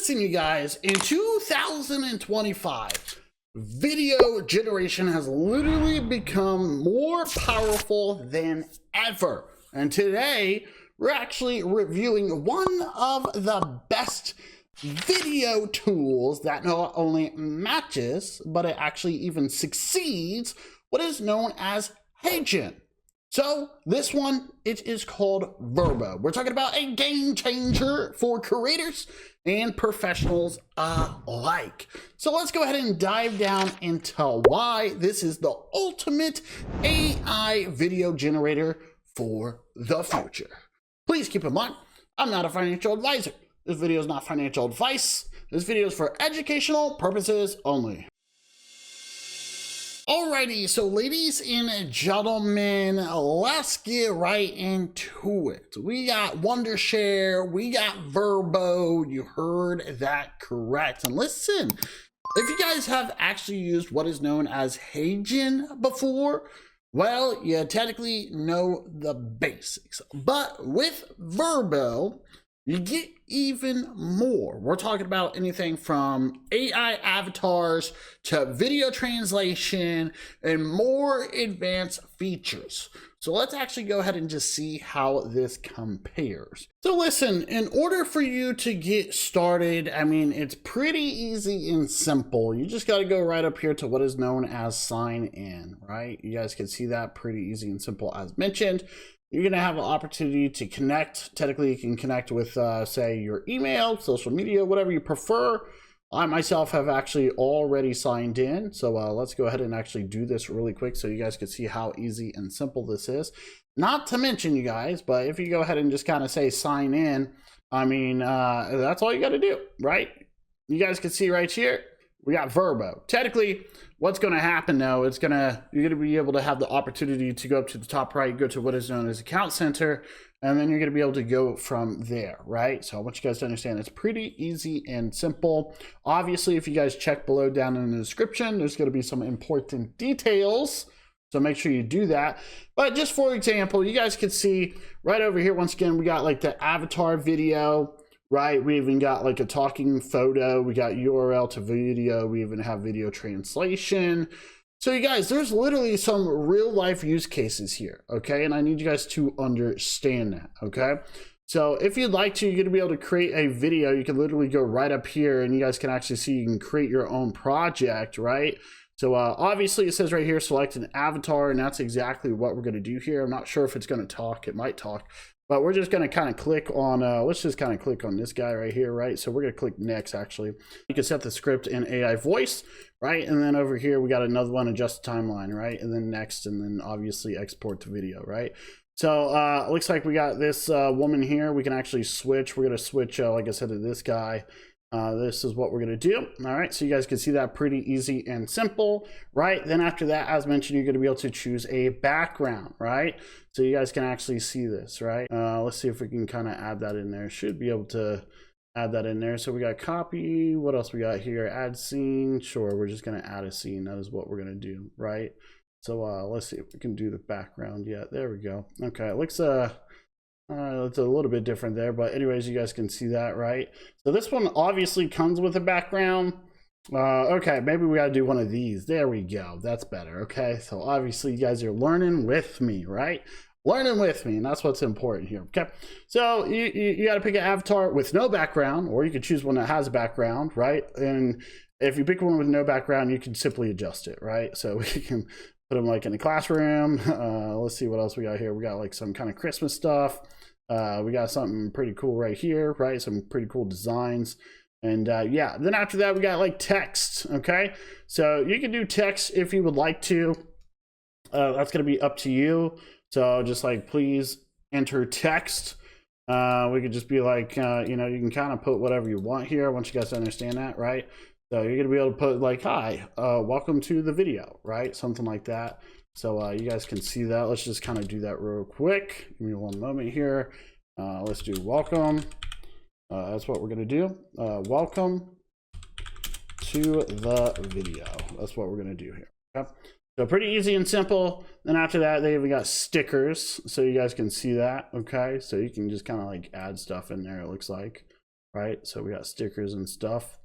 listen, you guys, in 2025, video generation has literally become more powerful than ever. And today, we're actually reviewing one of the best video tools that not only matches, but it actually even succeeds what is known as Hagen. So this one, it is called Vrbo. We're talking about a game changer for creators and professionals alike. So let's go ahead and dive down into why this is the ultimate AI video generator for the future. Please keep in mind, I'm not a financial advisor. This video is not financial advice. This video is for educational purposes only. Alrighty, so ladies and gentlemen, let's get right into it. We got Wondershare, we got Vrbo, you heard that correct. And listen, if you guys have actually used what is known as Hagen before, well, you technically know the basics. But with Vrbo, you get even more. We're talking about anything from AI avatars to video translation and more advanced features. So let's actually go ahead and just see how this compares. So listen, in order for you to get started, I mean, it's pretty easy and simple. You just got to go right up here to what is known as sign in, right? You guys can see that pretty easy and simple as mentioned. You're going to have an opportunity to connect. Technically, you can connect with, say, your email, social media, whatever you prefer. I myself have actually already signed in. So let's go ahead and actually do this really quick so you guys can see how easy and simple this is. Not to mention, you guys, but if you go ahead and just kind of say sign in, I mean, that's all you got to do, right? You guys can see right here, we got Vrbo. Technically, what's going to happen though, you're going to be able to have the opportunity to go up to the top right, go to what is known as Account Center, and then you're going to be able to go from there, right? So I want you guys to understand it's pretty easy and simple. Obviously, if you guys check below down in the description, there's going to be some important details. So make sure you do that. But just for example, you guys can see right over here, once again, we got like the avatar video, right? We even got like a talking photo. We got URL to video. We even have video translation. So you guys, there's literally some real life use cases here, okay? And I need you guys to understand that, okay? So if you'd like to, you're gonna be able to create a video. You can literally go right up here and you guys can actually see you can create your own project, right? So obviously it says right here, select an avatar, and that's exactly what we're gonna do here. I'm not sure if it's gonna talk, it might talk. But we're just going to kind of click on, let's just kind of click on this guy right here, right? So we're going to click next, actually. You can set the script in AI voice, right? And then over here, we got another one, adjust the timeline, right? And then next, and then obviously export the video, right? So it looks like we got this woman here. We can actually switch. We're going to switch, like I said, to this guy. This is what we're going to do. All right, so you guys can see that pretty easy and simple, right? Then after that, as mentioned, you're going to be able to choose a background, right? So you guys can actually see this, right? Let's see if we can kind of add that in there. Should be able to add that in there. So we got copy. What else we got here? Add scene. Sure, we're just going to add a scene. That is what we're going to do, right? So let's see if we can do the background yet. There we go. Okay, it looks it's a little bit different there, but anyways, you guys can see that, right? So this one obviously comes with a background. Okay, maybe we got to do one of these. There we go. That's better. Okay, so obviously you guys are learning with me, right? Learning with me, and that's what's important here. Okay, so you got to pick an avatar with no background, or you could choose one that has a background, right? And if you pick one with no background, you can simply adjust it, right? So we can put them like in the classroom. Let's see what else we got here. We got like some kind of Christmas stuff. We got something pretty cool right here, right? Some pretty cool designs. And yeah, then after that, we got like text, okay? So you can do text if you would like to. That's gonna be up to you. So just like, please enter text. We could just be like, you know, you can kind of put whatever you want here. I want you guys to understand that, right? So you're gonna be able to put like, hi, welcome to the video, right? Something like that. So you guys can see that. Let's just kind of do that real quick. Give me one moment here. Let's do welcome. That's what we're gonna do. Welcome to the video. That's what we're gonna do here. Okay? So pretty easy and simple. Then after that, they even got stickers, so you guys can see that. Okay, so you can just kind of like add stuff in there, it looks like. right? So we got stickers and stuff.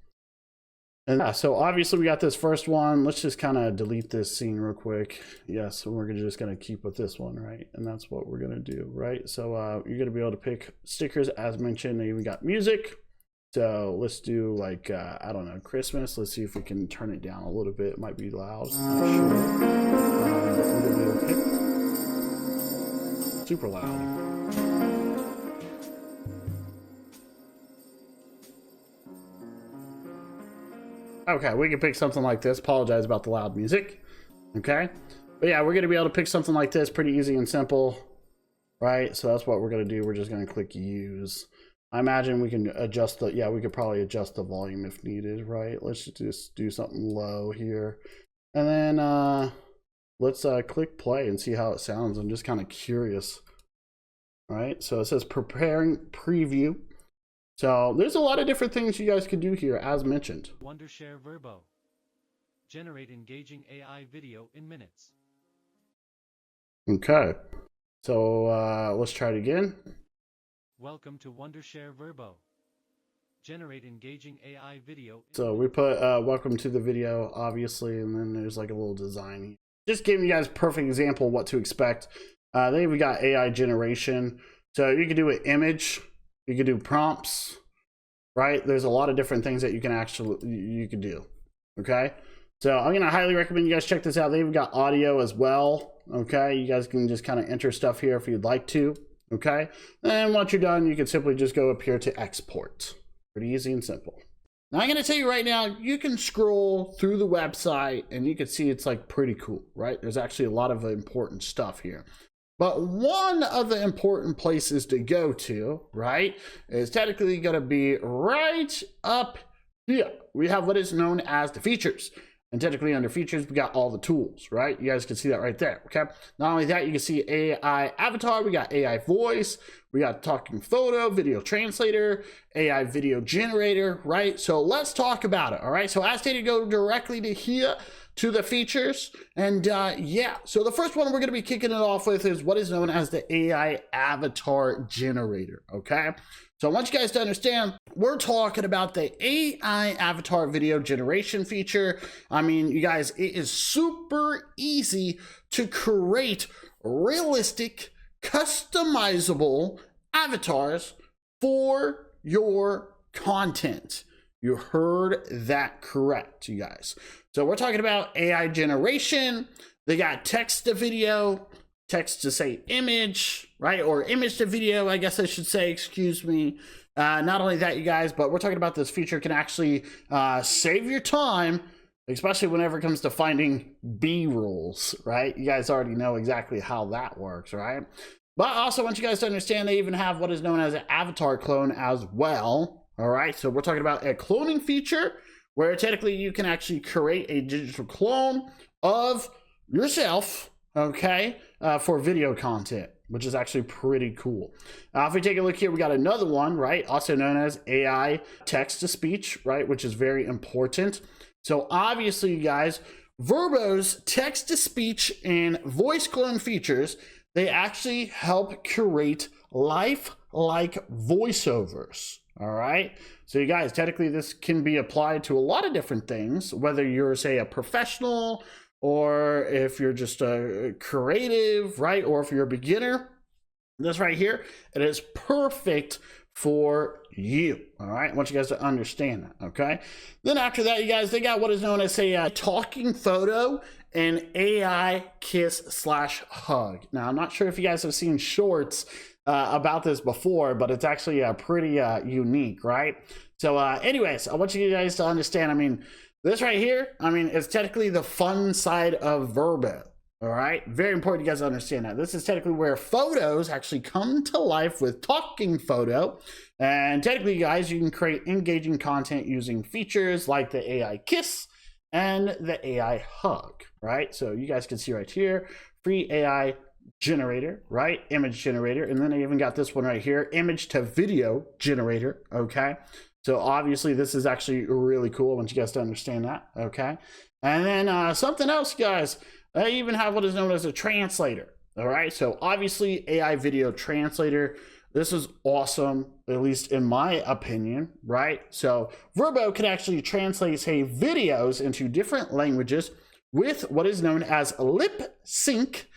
And yeah, so obviously we got this first one. Let's just kind of delete this scene real quick. Yeah, so we're just gonna keep with this one, right? And that's what we're gonna do, right? So you're gonna be able to pick stickers as mentioned. And we got music. So let's do like, I don't know, Christmas. Let's see if we can turn it down a little bit. It might be loud. Super loud. Okay, we can pick something like this. Apologize about the loud music. Okay. But yeah, we're going to be able to pick something like this. Pretty easy and simple. Right? So that's what we're going to do. We're just going to click use. I imagine we can adjust the, yeah, we could probably adjust the volume if needed, right? Let's just do something low here. And then let's click play and see how it sounds. I'm just kind of curious. All right, so it says preparing preview. So there's a lot of different things you guys could do here, as mentioned. Wondershare Vrbo. Generate engaging AI video in minutes. Okay, so let's try it again. Welcome to Wondershare Vrbo. Generate engaging AI video. So we put welcome to the video, obviously, and then there's like a little design. Just giving you guys a perfect example of what to expect. Then we got AI generation. So you can do an image. You can do prompts, right? There's a lot of different things that you can do, okay? So I'm gonna highly recommend you guys check this out. They've got audio as well, okay? You guys can just kind of enter stuff here if you'd like to, okay? And once you're done, you can simply just go up here to export. Pretty easy and simple. Now I'm gonna tell you right now, you can scroll through the website and you can see it's like pretty cool, right? There's actually a lot of important stuff here. But one of the important places to go to, right, is technically going to be right up here. We have what is known as the features. And technically under features, we got all the tools, right? You guys can see that right there, okay? Not only that, you can see AI avatar, we got AI voice, we got talking photo, video translator, AI video generator, right? So let's talk about it, all right? So as stated, go directly to here, to the features. And yeah, so the first one we're going to be kicking it off with is what is known as the AI avatar generator, okay? So I want you guys to understand, we're talking about the AI avatar video generation feature. I mean, you guys, it is super easy to create realistic, customizable avatars for your content. You heard that correct, you guys. So we're talking about AI generation. They got text to video, text to say image, right? Or image to video, I guess I should say, excuse me. Not only that, you guys, but we're talking about this feature can actually save your time, especially whenever it comes to finding B-rolls, right? You guys already know exactly how that works, right? But I also want you guys to understand they even have what is known as an avatar clone as well. All right, so we're talking about a cloning feature where technically you can actually create a digital clone of yourself, okay, for video content, which is actually pretty cool. If we take a look here, we got another one, right, also known as AI text-to-speech, right, which is very important. So obviously, you guys, Vrbo's text-to-speech and voice clone features, they actually help curate lifelike voiceovers. All right, so you guys, technically this can be applied to a lot of different things, whether you're, say, a professional or if you're just a creative, right? Or if you're a beginner, this right here, it is perfect for you. All right, I want you guys to understand that, okay? Then after that, you guys, they got what is known as a talking photo and AI kiss/hug. Now, I'm not sure if you guys have seen shorts about this before, but it's actually pretty unique, right? So anyways, I want you guys to understand, I mean, this right here, I mean, it's technically the fun side of Vrbo, all right? Very important you guys understand that. This is technically where photos actually come to life with talking photo. And technically, you guys, you can create engaging content using features like the AI kiss and the AI hug, right? So you guys can see right here, free AI generator, right? Image generator. And then I even got this one right here, image to video generator, okay? So obviously this is actually really cool. I want you guys to understand that, okay? And then something else, guys, I even have what is known as a translator, all right? So obviously AI video translator, This is awesome, at least in my opinion, right? So Vrbo can actually translate, say, videos into different languages with what is known as lip sync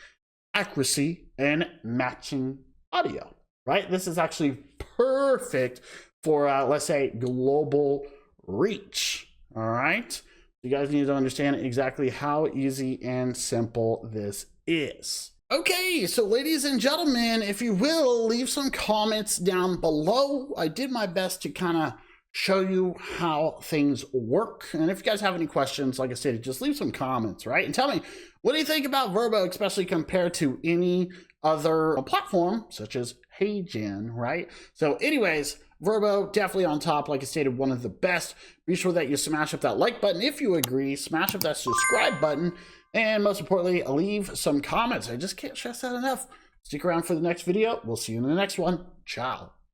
accuracy and matching audio, right? This is actually perfect for, let's say, global reach, all right? You guys need to understand exactly how easy and simple this is. Okay, so ladies and gentlemen, if you will, leave some comments down below. I did my best to kind of show you how things work. And if you guys have any questions, like I said, just leave some comments, right? And tell me, what do you think about Vrbo, especially compared to any other platform, such as Hagen, right? So anyways, Vrbo definitely on top, like I stated, one of the best. Be sure that you smash up that like button if you agree, smash up that subscribe button, and most importantly, leave some comments. I just can't stress that enough. Stick around for the next video. We'll see you in the next one. Ciao.